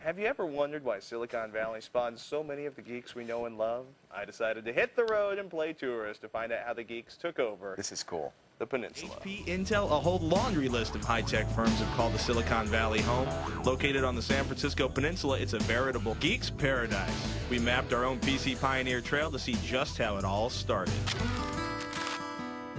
Have you ever wondered why Silicon Valley spawned so many of the geeks we know and love? I decided to hit the road and play tourist to find out how the geeks took over. This is cool. The peninsula. HP, Intel, a whole laundry list of high-tech firms have called the Silicon Valley home. Located on the San Francisco Peninsula, it's a veritable geek's paradise. We mapped our own PC Pioneer Trail to see just how it all started.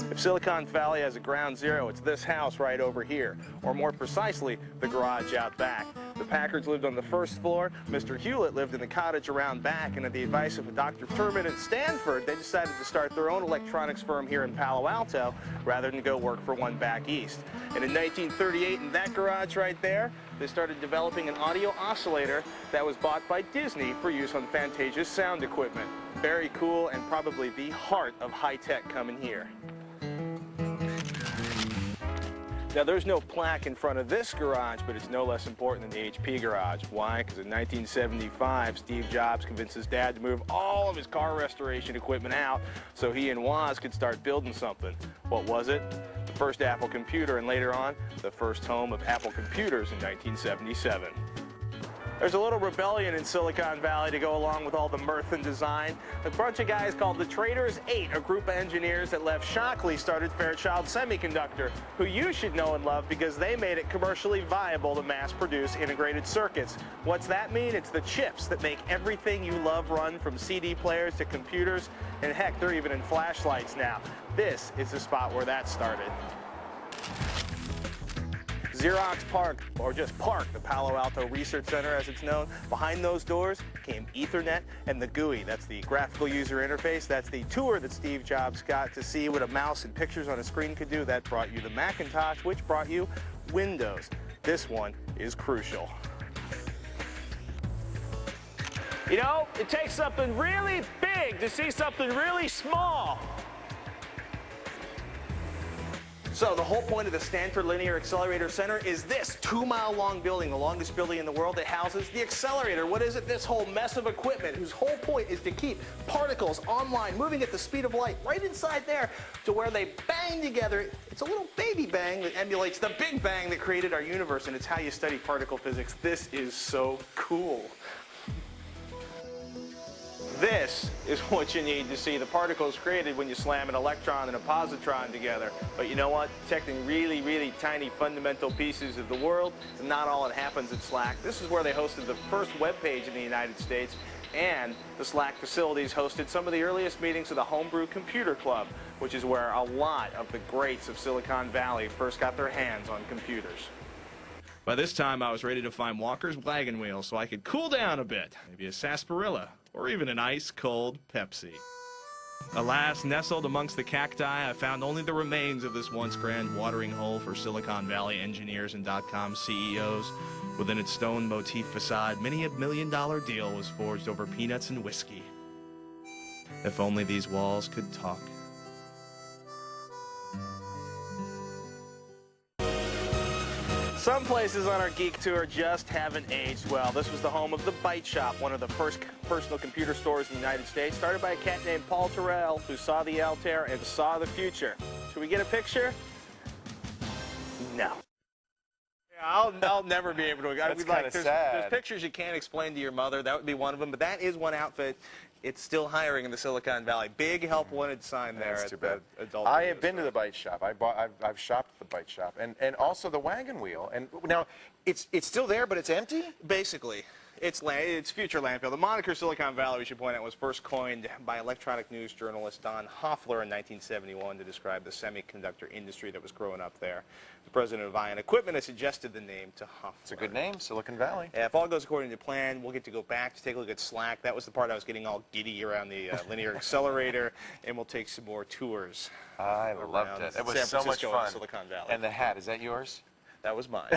If Silicon Valley has a ground zero, it's this house right over here, or more precisely, the garage out back. The Packards lived on the first floor, Mr. Hewlett lived in the cottage around back, and at the advice of Dr. Turman at Stanford, they decided to start their own electronics firm here in Palo Alto, rather than go work for one back east. And in 1938, in that garage right there, they started developing an audio oscillator that was bought by Disney for use on Fantasia's sound equipment. Very cool, and probably the heart of high-tech coming here. Now, there's no plaque in front of this garage, but it's no less important than the HP garage. Why? Because in 1975, Steve Jobs convinced his dad to move all of his car restoration equipment out so he and Woz could start building something. What was it? The first Apple computer, and later on, the first home of Apple computers in 1977. There's a little rebellion in Silicon Valley to go along with all the mirth and design. A bunch of guys called the Traders 8, a group of engineers that left Shockley started Fairchild Semiconductor, who you should know and love because they made it commercially viable to mass-produce integrated circuits. What's that mean? It's the chips that make everything you love run, from CD players to computers, and heck, they're even in flashlights now. This is the spot where that started. Xerox PARC, or just PARC, the Palo Alto Research Center as it's known. Behind those doors came Ethernet and the GUI. That's the graphical user interface. That's the tour that Steve Jobs got to see what a mouse and pictures on a screen could do. That brought you the Macintosh, which brought you Windows. This one is crucial. You know, it takes something really big to see something really small. So the whole point of the Stanford Linear Accelerator Center is this 2-mile-long building, the longest building in the world that houses the accelerator. What is it? This whole mess of equipment whose whole point is to keep particles online, moving at the speed of light right inside there to where they bang together. It's a little baby bang that emulates the Big Bang that created our universe, and it's how you study particle physics. This is so cool. This is what you need to see the particles created when you slam an electron and a positron together. But you know what? Detecting really, really tiny fundamental pieces of the world is not all that happens at SLAC. This is where they hosted the first web page in the United States, and the SLAC facilities hosted some of the earliest meetings of the Homebrew Computer Club, which is where a lot of the greats of Silicon Valley first got their hands on computers. By this time, I was ready to find Walker's Wagon Wheel so I could cool down a bit, maybe a sarsaparilla, or even an ice-cold Pepsi. Alas, nestled amongst the cacti, I found only the remains of this once grand watering hole for Silicon Valley engineers and .com CEOs. Within its stone motif facade, many a $1-million deal was forged over peanuts and whiskey. If only these walls could talk. Some places on our geek tour just haven't aged well. This was the home of the Byte Shop, one of the first personal computer stores in the United States, started by a cat named Paul Terrell, who saw the Altair and saw the future. Should we get a picture? No. Yeah, I'll never be able to. That's kind of sad. There's pictures you can't explain to your mother. That would be one of them. But that is one outfit. It's still hiring in the Silicon Valley. Big help wanted sign there. That's too bad. Adult I have been to the Byte Shop. I've shopped at the Byte Shop, and also the Wagon Wheel. And now it's still there, but it's empty. Basically, it's future landfill. The moniker Silicon Valley, we should point out, was first coined by electronic news journalist Don Hoffler in 1971 to describe the semiconductor industry that was growing up there. The president of Ion Equipment has suggested the name to Hoffler. It's a good name, Silicon Valley. If all goes according to plan, we'll get to go back to take a look at SLAC. That was the part I was getting all giddy around the linear accelerator, and we'll take some more tours. I loved it. It was so much fun. Silicon Valley. And the hat, is that yours? That was mine.